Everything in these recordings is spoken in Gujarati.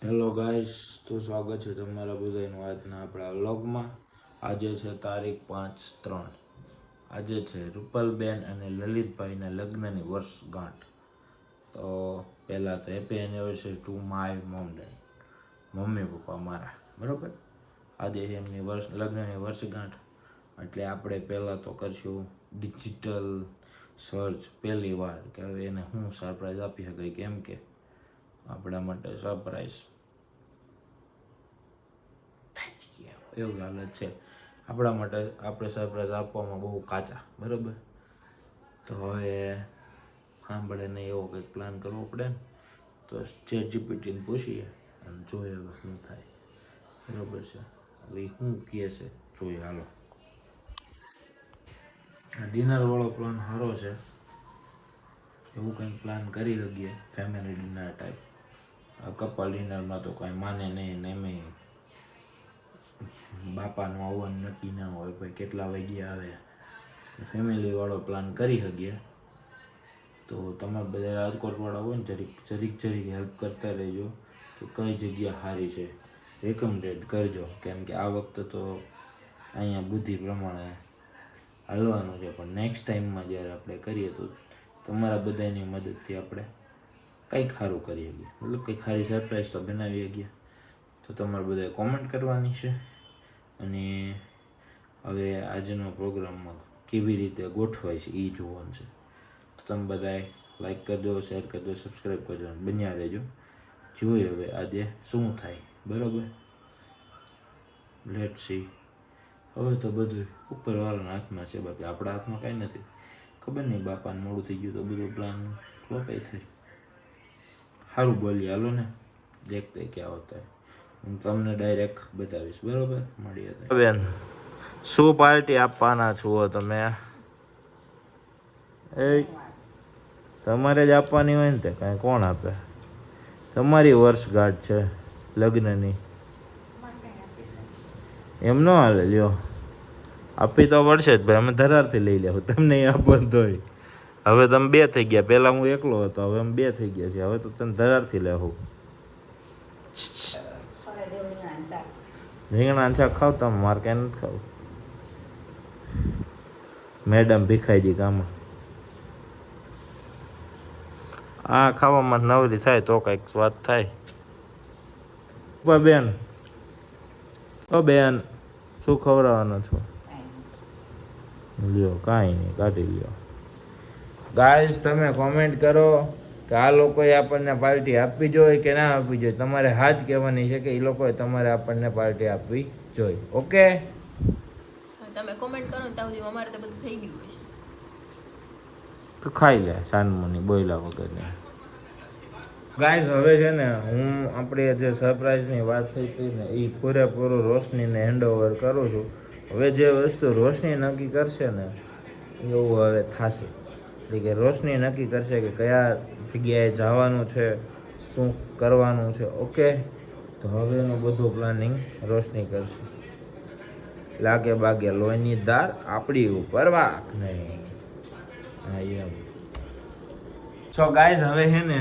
હેલો ગાઈસ, તો સ્વાગત છે તમારા બધાનું આજના આપણા વ્લોગમાં. આજે છે તારીખ 5/3. આજે છે રૂપલબેન અને લલિતભાઈના લગ્નની વર્ષગાંઠ. તો પહેલાં તો happy anniversary to my mom dead, mummy papa મારા, બરાબર. આજે એમની લગ્નની વર્ષગાંઠ, એટલે આપણે પહેલાં તો કરશું ડિજિટલ સર્ચ પહેલી વાર કે હવે એને હું સરપ્રાઈઝ આપી શકાય, કેમ કે આપણા માટે સરપ્રાઈઝ એવું હાલત છે આપણા માટે. આપણે સરપ્રાઈઝ આપવામાં બહુ કાચા, બરાબર. તો હવે સાંભળે નહીં એવો કંઈક પ્લાન કરવો પડે ને. તો ChatGPTને પૂછીએ અને જોઈએ હવે શું થાય, બરાબર છે. હવે શું કહે છે જોઈએ, હાલો. આ ડિનરવાળો પ્લાન સારો છે, એવું કંઈક પ્લાન કરી શકીએ, ફેમિલી ડિનર ટાઈપ. કપલ ડિનરમાં તો કાંઈ માને નહીં ને એમ બાપાનું આવવાનું નક્કી ના હોય, ભાઈ કેટલા વાગ્યા આવે. ફેમિલીવાળો પ્લાન કરી શકીએ. તો તમે બધા રાજકોટવાળા હોય ને જરીક હેલ્પ કરતા રહેજો કે કઈ જગ્યા સારી છે, રેકમેન્ડેડ કરજો, કેમ કે આ વખતે તો અહીંયા બુદ્ધિ પ્રમાણે હાલવાનું છે. પણ નેક્સ્ટ ટાઈમમાં જ્યારે આપણે કરીએ તો તમારા બધાની મદદથી આપણે કંઈક સારું કરી શકીએ, મતલબ કંઈક સારી સરપ્રાઈઝ તો બનાવી શકીએ. તો તમારે બધાએ કોમેન્ટ કરવાની છે. અને હવે આજનો પ્રોગ્રામમાં કેવી રીતે ગોઠવાય છે એ જોવાનું છે. તો તમે બધાએ લાઈક કરજો, શેર કરજો, સબસ્ક્રાઈબ કરજો અને બન્યા રહેજો. જોઈએ હવે આજે શું થાય, બરાબર. Let see. હવે તો બધું ઉપરવાળાના હાથમાં છે, બાકી આપણા હાથમાં કાંઈ નથી. ખબર નહીં, બાપાને મોડું થઈ ગયું તો બધું પ્લાન ફ્લોપાઈ થઈ. સારું બોલીએ, હાલો ને. દેખતે ક્યાં હોતા હું તમને ડાયરેક્ટ બતાવીશ, બરાબર. મળીએ બેન. શું પાર્ટી આપવાના છો તમે? એ તમારે જ આપવાની હોય ને, તે કાંઈ કોણ આપે? તમારી વર્ષગાંઠ છે લગ્નની, એમ ન હાલે. લ્યો, આપી તો પડશે જ ભાઈ, અમે ધરારથી લઈ લેવું, તમને આપો તોય. હવે તમે બે થઈ ગયા, પહેલાં હું એકલો હતો, હવે અમે બે થઈ ગયા છીએ. હવે તો તમે ધરારથી લેવું. રીંગણાનું શાક ખાવ તમે, મારે કાંઈ નથી ખાવું. મેડમ ભીખાઈજી ગામમાં આ ખાવામાં નવરી થાય તો કંઈક વાત થાય. બેન, ઓ બેન, શું ખવડાવવાનો છો? લ્યો, કાંઈ નહીં, કાઢી લ્યો. ગાઈસ, તમે કોમેન્ટ કરો કે આ લોકોએ આપણને પાર્ટી આપવી જોઈએ કે ના આપવી જોઈએ. તમારે હાથ કહેવાની છે કે એ લોકોએ તમારે આપણને પાર્ટી આપવી જોઈએ. ઓકે, તમે કોમેન્ટ કરો ને ત્યાં સુધી અમારે તો બધું થઈ ગયું હશે. તો ખાઈ લે સાનમોની બોયલા વગરની. ગાઈસ, હવે છે ને હું આપણે જે સરપ્રાઈઝની વાત થઈ હતી ને એ પૂરેપૂરું રોશનીને હેન્ડઓવર કરું છું. હવે જે વસ્તુ રોશની નક્કી કરશે ને એવું હવે થશે. એટલે કે રોશની નક્કી કરશે કે કયા જગ્યાએ જવાનું છે, શું કરવાનું છે. ઓકે, તો હવે એનું બધું પ્લાનિંગ રોશની કરશે. લાગે બાગે લોહીની ધાર આપણી ઉપર વાંક નહીં. હા એમ. સો ગાઈઝ, હવે છે ને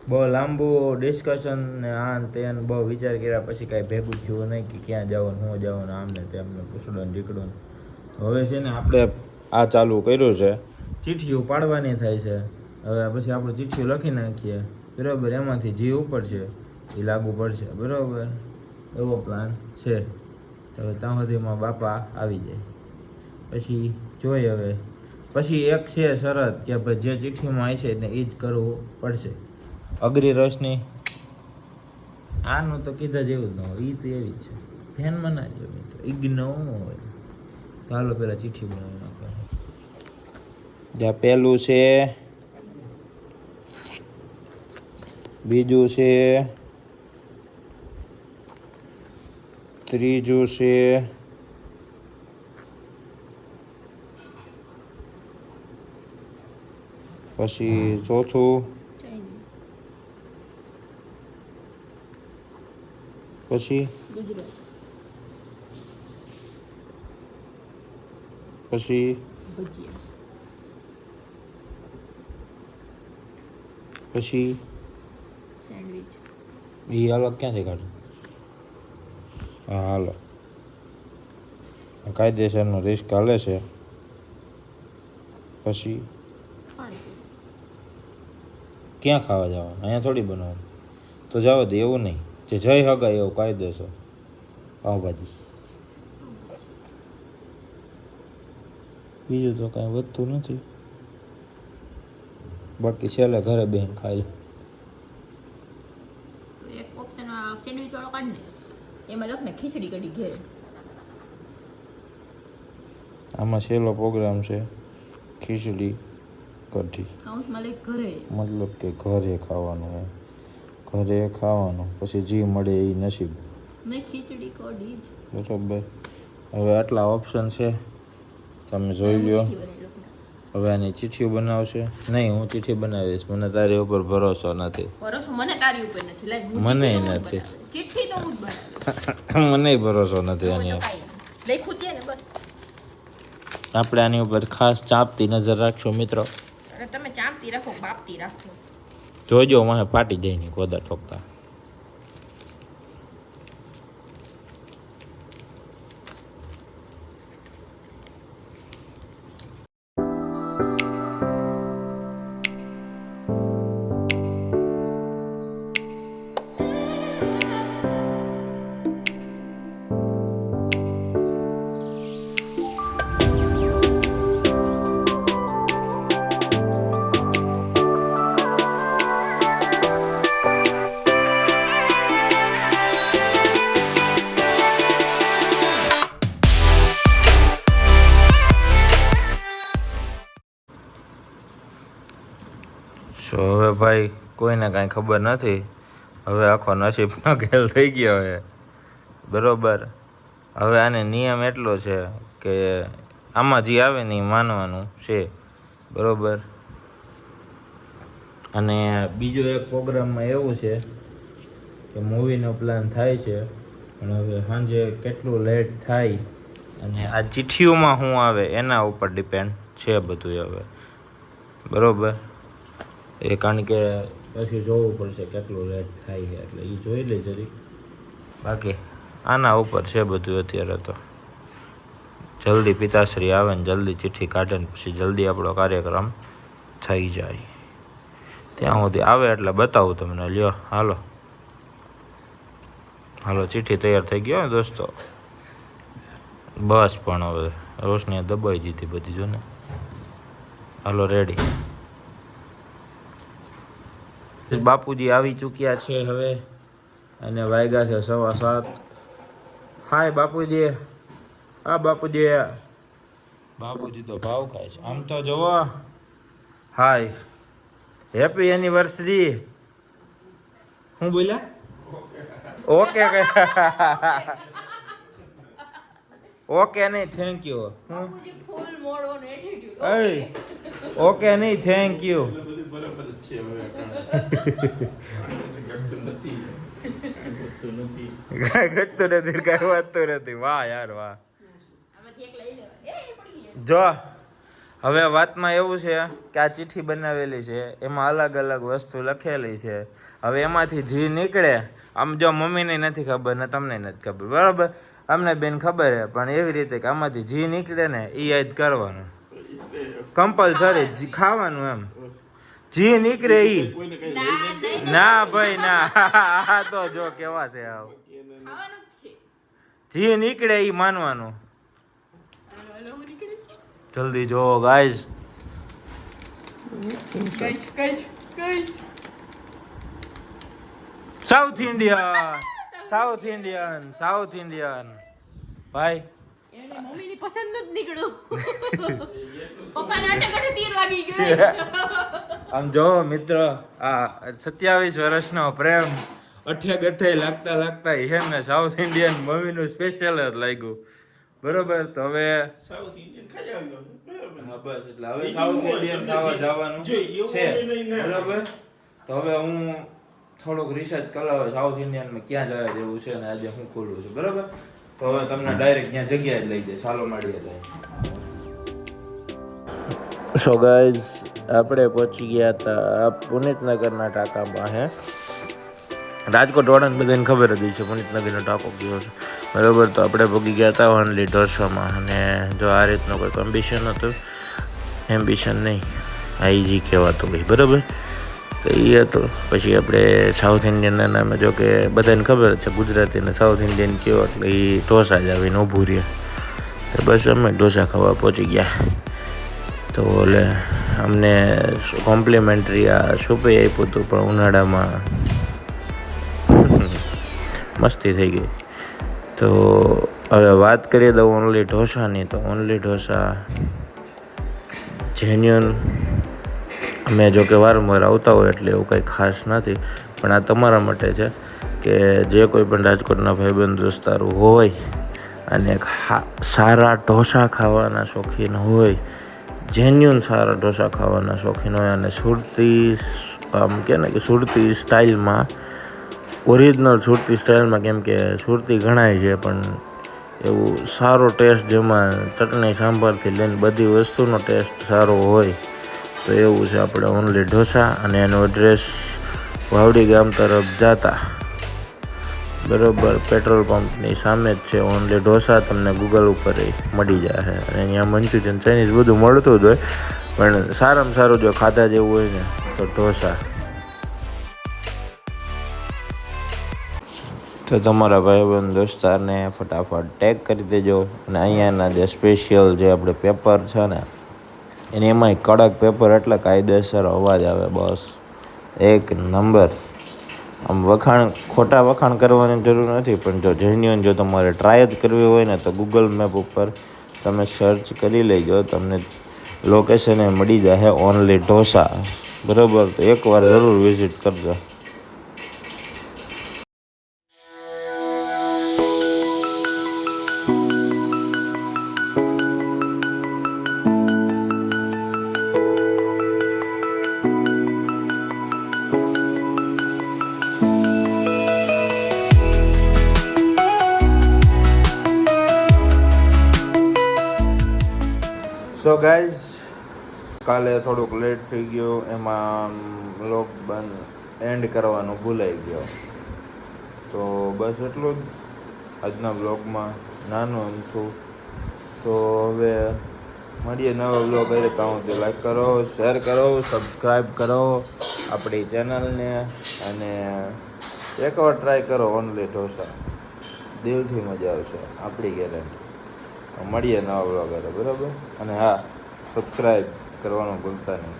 બહુ લાંબુ ડિસ્કશન ને આ ને તે બહુ વિચાર કર્યા પછી કાંઈ ભેગું થયું નહીં કે ક્યાં જવાનું, શું જવાનું, આમને તેમને પૂછડો ને ઢીકડો. તો હવે છે ને આપણે આ ચાલુ કર્યું છે, ચીઠીઓ પાડવાની થાય છે. હવે પછી આપણે ચીઠીઓ લખી નાખીએ, બરાબર. એમાંથી જે ઉપડશે એ લાગુ પડશે, બરાબર. એવો પ્લાન છે. હવે ત્યાં સુધીમાં બાપા આવી જાય પછી જોઈએ. હવે પછી એક છે શરત કે ભાઈ જે ચિઠ્ઠીમાં આવી છે ને એ જ કરવું પડશે. અઘરી રોશની, આનું તો કીધા જેવું જ ન હોય, એ તો એવી જ છે. ધ્યાનમાં ના જો મિત્રો, ઇગ્નો હોય. તો હાલો પેલા ચિઠ્ઠી બનાવી નાખવાની. જ્યાં પહેલું છે, બીજું છે, ત્રીજું છે, પછી ચોથું, પછી પછી પછી સેન્ડવિચ, એ અલગ ક્યાંથી કાઢું? હા હાલો, કાયદેસરનો રિસ્ક હાલે છે. પછી ક્યાં ખાવા જવાનું? અહીંયા થોડી બનાવવાનું. તો જવા દે, એવું નહીં. જે જઈ હગાય એવું કાયદેસર પાવભાજી. બીજું તો કાંઈ વધતું નથી. બાકી છેલ્લે ઘરે બેન ખાઈ લે. એક ઓપ્શન સેન્ડવિચ વાળો કાઢ ને, એમાં લખ ને ખીચડી કઢી ઘેર. આમાં છેલ્લો પ્રોગ્રામ છે ખીચડી કઢી. હાઉસમાં લઈ ઘરે. મતલબ કે ઘરે ખાવાનું હોય, ઘરે ખાવાનું, પછી જી મળે એ નસીબ. નહીં, ખીચડી કઢી જ. બરોબર. હવે આટલા ઓપ્શન છે, તમે જોઈ લો. હવે આની ચીઠીઓ બનાવશે. નહીં, હું ચીઠી બનાવીશ. મને તારી ઉપર ભરોસો નથી. ભરોસો મને તારી ઉપર નથી. લાઈ, હું મને ચીઠી તો હું જ નથી. બનાવું. ચીઠી તો હું જ બનાવું. મને ભરોસો નથી આની ઉપર. લખ્યું છે ને બસ. આપણે આની ઉપર ખાસ ચાંપતી નજર રાખશો મિત્રો. અને તમે ચાંપતી રાખો, બાપતી રાખો. જોજો મને ફાટી જાય નહીં કોદા ઠોકતા. સો હવે ભાઈ કોઈને કાંઈ ખબર નથી. હવે આખો નસીબનો ખેલ થઈ ગયો છે. બરોબર. હવે આને નિયમ એટલો છે કે આમાં જે આવે ને એ માનવાનું છે. બરોબર. અને બીજો એક પ્રોગ્રામમાં એવું છે કે મૂવીનો પ્લાન થાય છે, પણ હવે સાંજે કેટલું લેટ થાય અને આ ચિઠ્ઠીઓમાં શું આવે એના ઉપર ડિપેન્ડ છે બધું હવે. બરોબર. એ કારણ કે પછી જોવું પડશે કેટલું લેટ થાય છે, એટલે એ જોઈ લે જરી. બાકી આના ઉપર છે બધું અત્યારે તો. જલ્દી પિતાશ્રી આવે ને જલ્દી ચિઠ્ઠી કાઢે ને પછી જલ્દી આપણો કાર્યક્રમ થઈ જાય. ત્યાં સુધી આવે એટલે બતાવું તમને. લ્યો હાલો હાલો, ચિઠ્ઠી તૈયાર થઈ ગયો ને દોસ્તો. બસ પણ હવે રોશનીએ દબાવી દીધી બધી, જો ને. હાલો રેડી. બાપુજી આવી ચૂક્યા છે હવે અને વાગ્યા છે 7:15. હાય બાપુજી. હા બાપુજી. બાપુજી તો ભાવ ખાય છે આમ તો જોવો. Hi, happy anniversary. શું બોલ્યા? ઓકે ઓકે નહીં, થેન્ક યુ. ફૂલ મોડવાનો એટીટ્યુડ. ઓકે નહીં, થેન્ક યુ. ઘટતું નથી, કઈ વાંચતું નથી. વાહ યાર વાહ. જો હવે વાતમાં એવું છે કે આ ચિઠ્ઠી બનાવેલી છે, એમાં અલગ અલગ વસ્તુ લખેલી છે. હવે એમાંથી જી નીકળે. આમ જો મમ્મીને નથી ખબર ને તમને નથી ખબર, બરાબર? અમને બેન ખબર છે, પણ એવી રીતે કે આમાંથી જી નીકળે ને એ યાદ કરવાનું કમ્પલસરી. ખાવાનું એમ જી નીકળે ઈ. ના ભાઈ ના. તો જો કેવા છે આવ. જી નીકળે ઈ માનવાનું. જલ્દી જો guys. South Indian, south Indian, south Indian. ભાઈ એને મમ્મીની પસંદ જ નીકળ્યું. પપ્પાને અટક તીર લાગી ગઈ. આમ જો મિત્ર, આ 27 વર્ષનો પ્રેમ અઠે લાગતા લાગતા છે ને સાઉથ ઇન્ડિયન મમ્મીનું સ્પેશિયલ જ લાગ્યું. બરોબર. તો હવે સાઉથ ઇન્ડિયન ખાઈ આવ્યો. હા બસ, એટલે હવે સાઉથ ઇન્ડિયન ખાવા જવાનું છે. બરોબર. તો હવે હું થોડુંક રિસર્ચ કરાવે સાઉથ ઇન્ડિયનમાં ક્યાં જવા જેવું છે ને આજે હું ખોલું છું. બરોબર. તો હવે તમને ડાયરેક્ટ ત્યાં જગ્યાએ જ લઈ જાય. ચાલો મળીએ જાય. સો ગાઈઝ, આપણે પહોંચી ગયા હતા પુનિતનગરના ટાંકા પાસે રાજકોટ વાળાને બધાને ખબર જ છે પુનિત નદીનો ટાંકો ગયો છે બરાબર. તો આપણે ભોગી ગયા હતા ઓનલી ઢોસામાં. અને જો આ રીતનો કોઈક એમ્બિશન હતું, એમ્બિશન નહીં આઈજી કહેવાતું ભાઈ બરાબર. તો એ હતો. પછી આપણે સાઉથ ઇન્ડિયનના નામે, જો કે બધાને ખબર છે ગુજરાતીને સાઉથ ઇન્ડિયન કયો એટલે એ ઢોસા જ આવીને ઊભું રહે. તો બસ અમે ઢોસા ખાવા પહોંચી ગયા. તો એટલે અમને કોમ્પ્લિમેન્ટરી આ સૂપે આપ્યું હતું, પણ ઉનાળામાં મસ્તી થઈ ગઈ. તો હવે વાત કરીએ તો ઓનલી ઢોસાની. તો ઓનલી ઢોસા જેન્યુઅન. અમે જો કે વારંવાર આવતા હોય એટલે એવું કંઈ ખાસ નથી, પણ આ તમારા માટે છે કે જે કોઈ પણ રાજકોટના ભાઈબંધ દોસ્તારો હોય અને સારા ઢોસા ખાવાના શોખીન હોય, જેન્યુઅન સારા ઢોસા ખાવાના શોખીન હોય, અને સુરતી આમ કે ને કે સુરતી સ્ટાઇલમાં, ઓરિજિનલ સુરતી સ્ટાઇલમાં, કેમ કે સુરતી ઘણાય છે પણ એવું સારો ટેસ્ટ જેમાં ચટણી સાંભારથી લઈને બધી વસ્તુનો ટેસ્ટ સારો હોય, તો એવું છે આપણે ઓનલી ઢોસા. અને એનો એડ્રેસ વાવડી ગામ તરફ જતા બરાબર પેટ્રોલ પંપની સામે જ છે ઓનલી ઢોસા. તમને ગૂગલ ઉપર મળી જશે. અને અહીંયા મંચુરિયન ચાઇનીઝ બધું મળતું જ હોય, પણ સારામાં સારું જો ખાધા જેવું હોય ને તો ઢોસા. તો તમારા ભાઈબંધ દોસ્તારને ફટાફટ ટેગ કરી દેજો. અને અહીંયાના જે સ્પેશિયલ જે આપણે પેપર છે ને, એને એમાંય કડક પેપર એટલે કાયદેસર અવાજ આવે. બસ એક નંબર. આમ ખોટા વખાણ કરવાની જરૂર નથી, પણ જો જેન્યુઅન જો તમારે ટ્રાય જ કરવી હોય ને તો ગૂગલ મેપ ઉપર તમે સર્ચ કરી લેજો, તમને લોકેશને મળી જશે ઓનલી ઢોસા બરાબર. તો એકવાર જરૂર વિઝિટ કરજો. સો ગાઈઝ, કાલે થોડુંક લેટ થઈ ગયું, એમાં વ્લોગ એન્ડ કરવાનું ભૂલાઈ ગયો. તો બસ એટલું જ આજના વ્લોગમાં, નાનું અમથું. તો હવે મળીએ નવા વ્લોગ. તો લાઈક કરો, શેર કરો, સબસ્ક્રાઈબ કરો આપણી ચેનલને. અને એકવાર ટ્રાય કરો ઓનલી ઢોસા, દિલથી મજા આવશે, આપણી ગેરંટી. મળીએ નવા વ્લોગ બરાબર. અને હા, સબસ્ક્રાઈબ કરવાનું ભૂલતા નહીં.